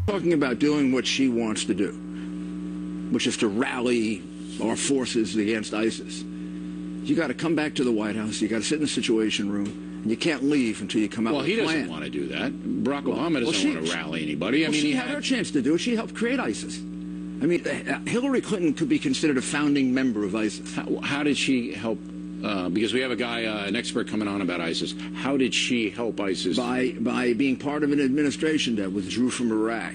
Talking about doing what she wants to do, which is to rally our forces against ISIS. You got to come back to the White House. You got to sit in the Situation Room, and you can't leave until you come out with a plan. Well, he doesn't want to do that. Barack Obama doesn't want to rally anybody. I mean, she had her chance to do it. She helped create ISIS. I mean, Hillary Clinton could be considered a founding member of ISIS. How did she help? Because we have a guy, an expert coming on about ISIS. How did she help ISIS? By being part of an administration that withdrew from Iraq.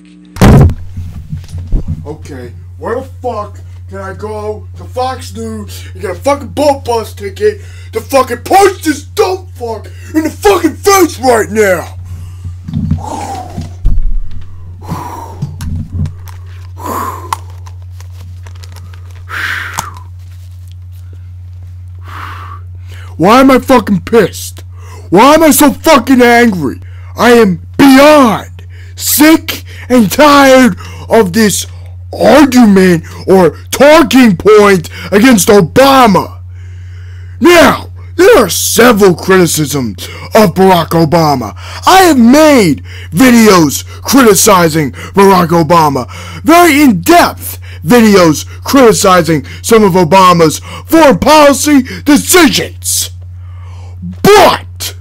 Okay, where the fuck can I go to Fox News and get a fucking boat bus ticket to fucking punch this dumb fuck in the fucking face right now? Why am I fucking pissed? Why am I so fucking angry? I am beyond sick and tired of this argument or talking point against Obama. Now, there are several criticisms of Barack Obama. I have made videos criticizing Barack Obama, very in-depth videos criticizing some of Obama's foreign policy decisions. But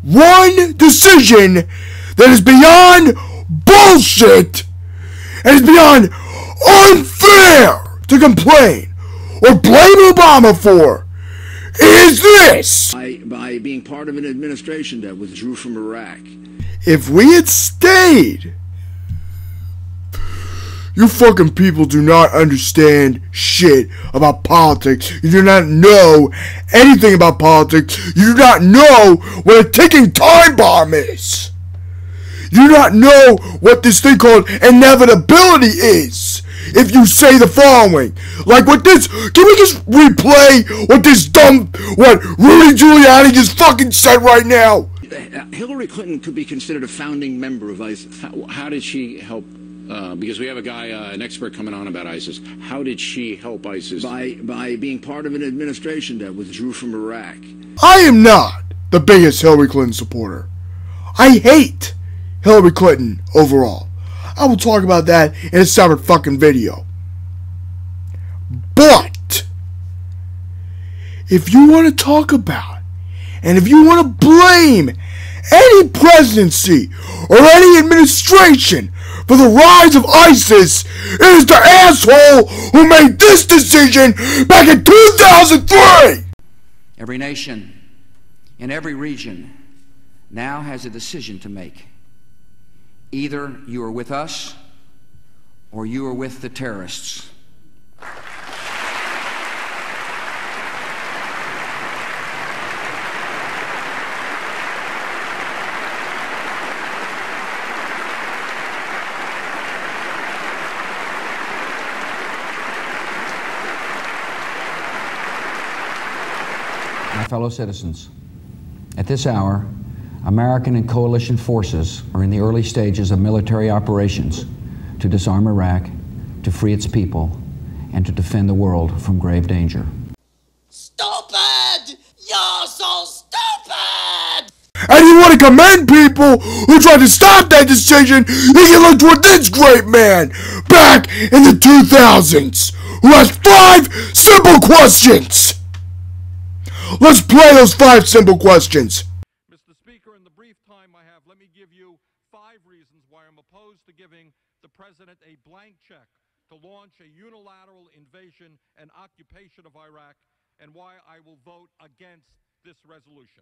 one decision that is beyond bullshit and is beyond unfair to complain or blame Obama for is this. By being part of an administration that withdrew from Iraq. If we had stayed, you fucking people do not understand shit about politics. You do not know anything about politics. You do not know what a ticking time bomb is. You do not know what this thing called inevitability is. If you say the following, like what this, can we just replay what this what Rudy Giuliani just fucking said right now? Hillary Clinton could be considered a founding member of ISIS. How did she help? Because we have a guy, an expert coming on about ISIS. How did she help ISIS? By being part of an administration that withdrew from Iraq. I am not the biggest Hillary Clinton supporter. I hate Hillary Clinton overall. I will talk about that in a separate fucking video. But if you want to talk about and if you want to blame any presidency or any administration for the rise of ISIS, it is the asshole who made this decision back in 2003! Every nation in every region now has a decision to make. Either you are with us or you are with the terrorists. My fellow citizens, at this hour, American and coalition forces are in the early stages of military operations to disarm Iraq, to free its people, and to defend the world from grave danger. Stupid! You're so stupid! And you want to commend people who tried to stop that decision, you can look toward this great man back in the 2000s who has 5 simple questions. Let's play those 5 simple questions. Mr. Speaker, in the brief time I have, let me give you 5 reasons why I'm opposed to giving the President a blank check to launch a unilateral invasion and occupation of Iraq, and why I will vote against this resolution.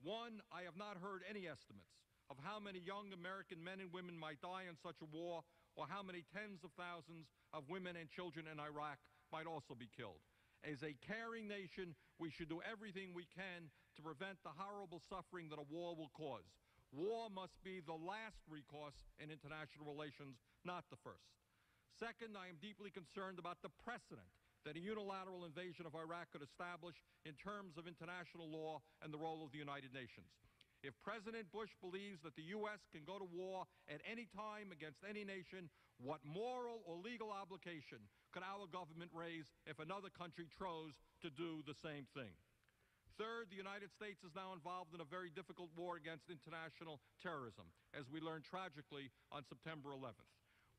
1, I have not heard any estimates of how many young American men and women might die in such a war or how many tens of thousands of women and children in Iraq might also be killed. As a caring nation, we should do everything we can to prevent the horrible suffering that a war will cause. War must be the last recourse in international relations, not the first. Second, I am deeply concerned about the precedent that a unilateral invasion of Iraq could establish in terms of international law and the role of the United Nations. If President Bush believes that the U.S. can go to war at any time against any nation, what moral or legal obligation could our government raise if another country chose to do the same thing? Third, the United States is now involved in a very difficult war against international terrorism, as we learned tragically on September 11th.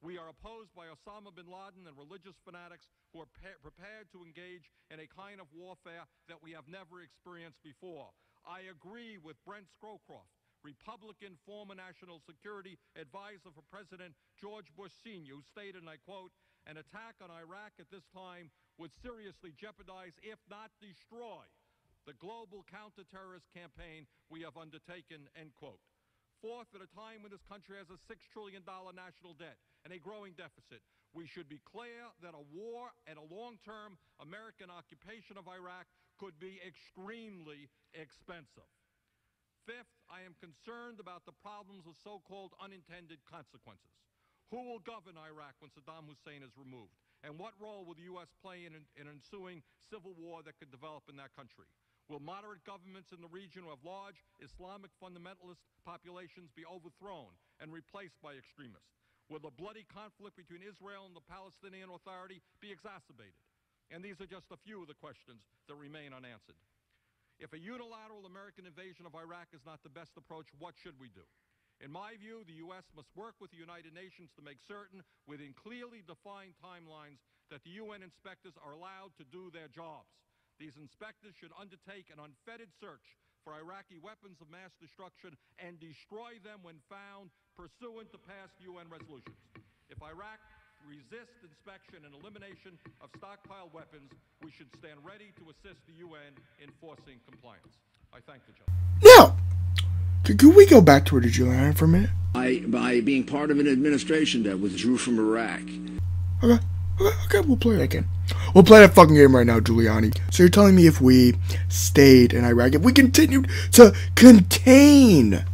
We are opposed by Osama bin Laden and religious fanatics who are prepared to engage in a kind of warfare that we have never experienced before. I agree with Brent Scowcroft, Republican former National Security Advisor for President George Bush Sr., who stated, and I quote, "An attack on Iraq at this time would seriously jeopardize, if not destroy, the global counterterrorist campaign we have undertaken," end quote. Fourth, at a time when this country has a $6 trillion national debt and a growing deficit, we should be clear that a war and a long-term American occupation of Iraq could be extremely expensive. Fifth, I am concerned about the problems of so-called unintended consequences. Who will govern Iraq when Saddam Hussein is removed? And what role will the U.S. play in an ensuing civil war that could develop in that country? Will moderate governments in the region who have large Islamic fundamentalist populations be overthrown and replaced by extremists? Will the bloody conflict between Israel and the Palestinian Authority be exacerbated? And these are just a few of the questions that remain unanswered. If a unilateral American invasion of Iraq is not the best approach, what should we do? In my view, the U.S. must work with the United Nations to make certain, within clearly defined timelines, that the UN inspectors are allowed to do their jobs. These inspectors should undertake an unfettered search for Iraqi weapons of mass destruction and destroy them when found pursuant to past UN resolutions. If Iraq resists inspection and elimination of stockpiled weapons, we should stand ready to assist the UN in forcing compliance. I thank the gentleman. Now, could we go back to Rudy Giuliani for a minute? By being part of an administration that withdrew from Iraq. Okay, we'll play that again. We'll play that fucking game right now, Giuliani. So you're telling me if we stayed in Iraq, if we continued to contain,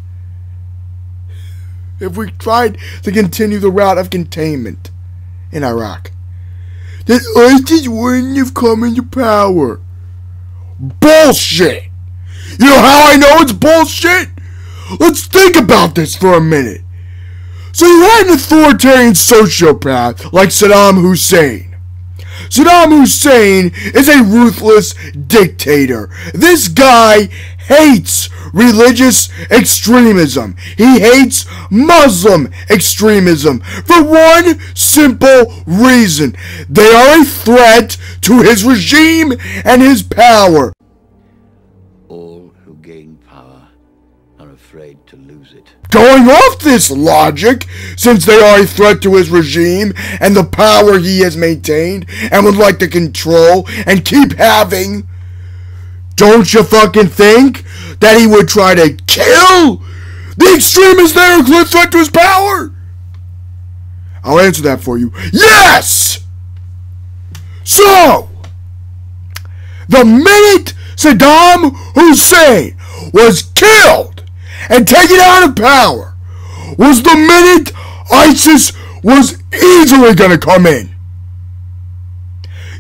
if we tried to continue the route of containment in Iraq, that ISIS wouldn't have come into power? Bullshit! You know how I know it's bullshit? Let's think about this for a minute. So you had an authoritarian sociopath like Saddam Hussein. Saddam Hussein is a ruthless dictator. This guy hates religious extremism. He hates Muslim extremism for one simple reason. They are a threat to his regime and his power. All who gain power are afraid to lose it. Going off this logic, since they are a threat to his regime and the power he has maintained and would like to control and keep having, don't you fucking think that he would try to kill the extremists that are a threat to his power? I'll answer that for you. Yes! So, the minute Saddam Hussein was killed and taken out of power was the minute ISIS was easily going to come in.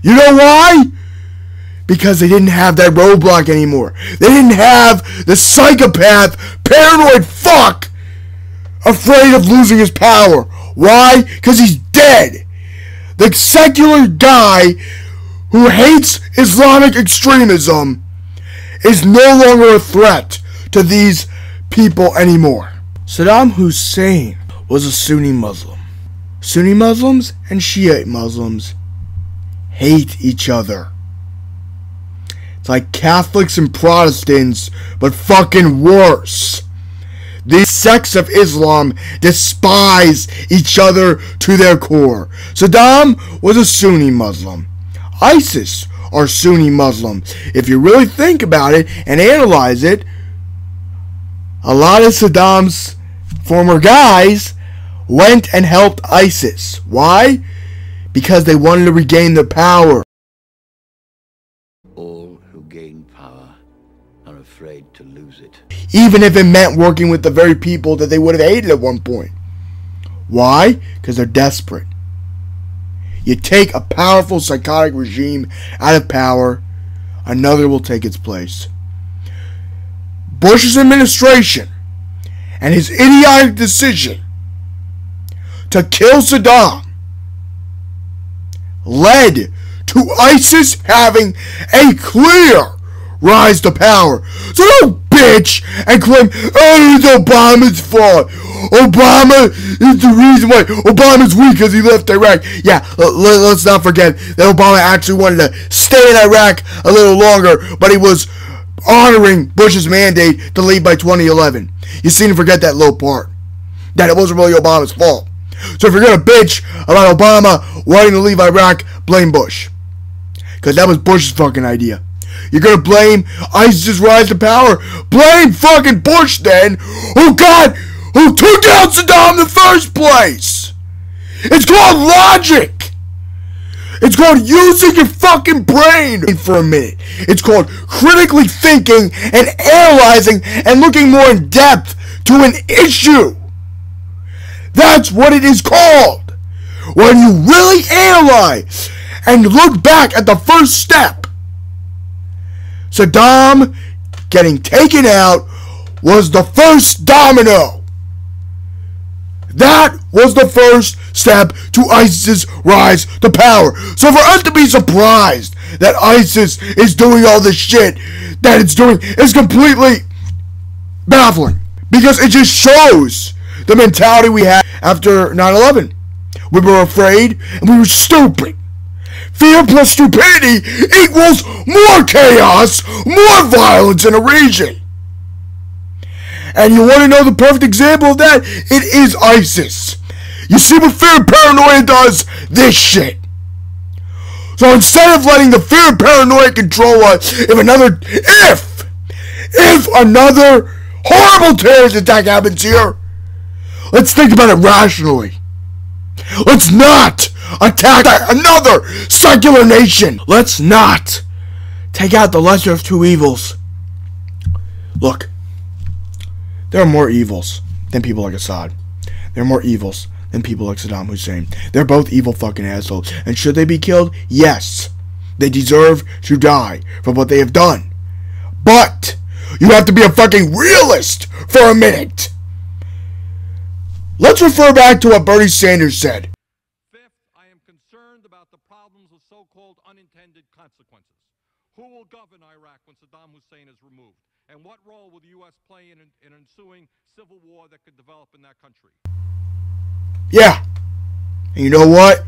You know why? Because they didn't have that roadblock anymore. They didn't have the psychopath, paranoid fuck afraid of losing his power. Why? Because he's dead. The secular guy who hates Islamic extremism is no longer a threat to these people anymore. Saddam Hussein was a Sunni Muslim. Sunni Muslims and Shiite Muslims hate each other. It's like Catholics and Protestants, but fucking worse. These sects of Islam despise each other to their core. Saddam was a Sunni Muslim. ISIS are Sunni Muslims. If you really think about it and analyze it, a lot of Saddam's former guys went and helped ISIS. Why? Because they wanted to regain their power. All who gain power are afraid to lose it. Even if it meant working with the very people that they would have hated at one point. Why? Because they're desperate. You take a powerful psychotic regime out of power, another will take its place. Bush's administration and his idiotic decision to kill Saddam led to ISIS having a clear rise to power. So don't bitch and claim, oh, it's Obama's fault. Obama is the reason why Obama's weak because he left Iraq. Yeah, let's not forget that Obama actually wanted to stay in Iraq a little longer, but he was honoring Bush's mandate to leave by 2011. You seem to forget that little part, that it wasn't really Obama's fault. So if you're going to bitch about Obama wanting to leave Iraq, blame Bush. Because that was Bush's fucking idea. You're going to blame ISIS's rise to power? Blame fucking Bush then. Oh God, who took down Saddam in the first place? It's called logic. It's called using your fucking brain for a minute. It's called critically thinking and analyzing and looking more in depth to an issue. That's what it is called. When you really analyze and look back at the first step. Saddam getting taken out was the first domino. That was the first step to ISIS's rise to power. So for us to be surprised that ISIS is doing all this shit that it's doing is completely baffling. Because it just shows the mentality we had after 9/11. We were afraid and we were stupid. Fear plus stupidity equals more chaos, more violence in a region. And you want to know the perfect example of that? It is ISIS. You see what fear and paranoia does? This shit. So instead of letting the fear and paranoia control us, if another horrible terrorist attack happens here, let's think about it rationally. Let's not attack another secular nation. Let's not take out the lesser of two evils. Look, there are more evils than people like Assad. There are more evils than people like Saddam Hussein. They're both evil fucking assholes. And should they be killed? Yes. They deserve to die for what they have done. But you have to be a fucking realist for a minute. Let's refer back to what Bernie Sanders said. Fifth, I am concerned about the problems of so-called unintended consequences. Who will govern Iraq when Saddam Hussein is removed? And what role will the U.S. play in an ensuing civil war that could develop in that country? Yeah. And you know what?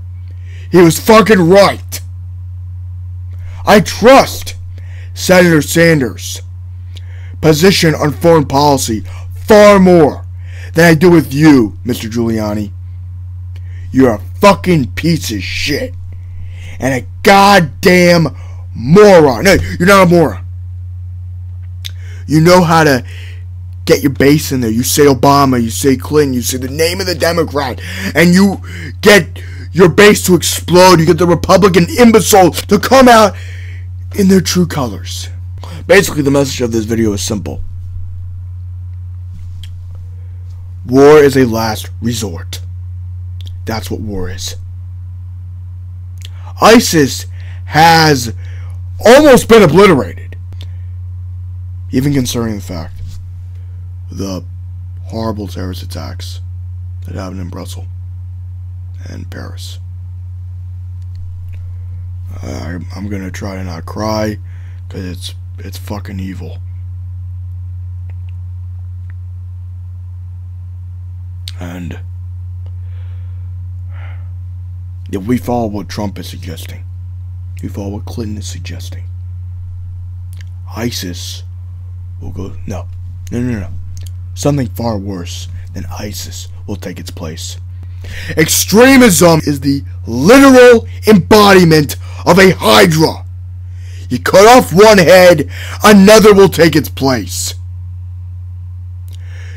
He was fucking right. I trust Senator Sanders' position on foreign policy far more than I do with you, Mr. Giuliani. You're a fucking piece of shit. And a goddamn moron. No, you're not a moron. You know how to get your base in there. You say Obama, you say Clinton, you say the name of the Democrat, and you get your base to explode. You get the Republican imbecile to come out in their true colors. Basically, the message of this video is simple. War is a last resort. That's what war is. ISIS has almost been obliterated. Even concerning the fact the horrible terrorist attacks that happened in Brussels and Paris. I'm gonna try to not cry because it's fucking evil. And if we follow what Trump is suggesting, we follow what Clinton is suggesting, ISIS will go, no. Something far worse than ISIS will take its place. Extremism is the literal embodiment of a hydra. You cut off one head, another will take its place.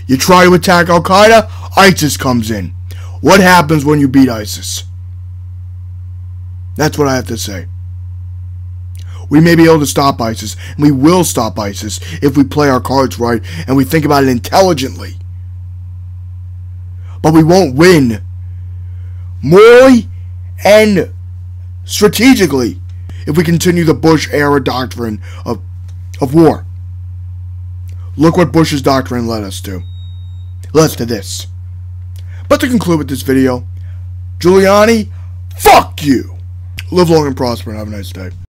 You try to attack Al-Qaeda, ISIS comes in. What happens when you beat ISIS? That's what I have to say. We may be able to stop ISIS, and we will stop ISIS if we play our cards right and we think about it intelligently. But we won't win morally and strategically if we continue the Bush-era doctrine of war. Look what Bush's doctrine led us to. Led us to this. But to conclude with this video, Giuliani, fuck you! Live long and prosper and have a nice day.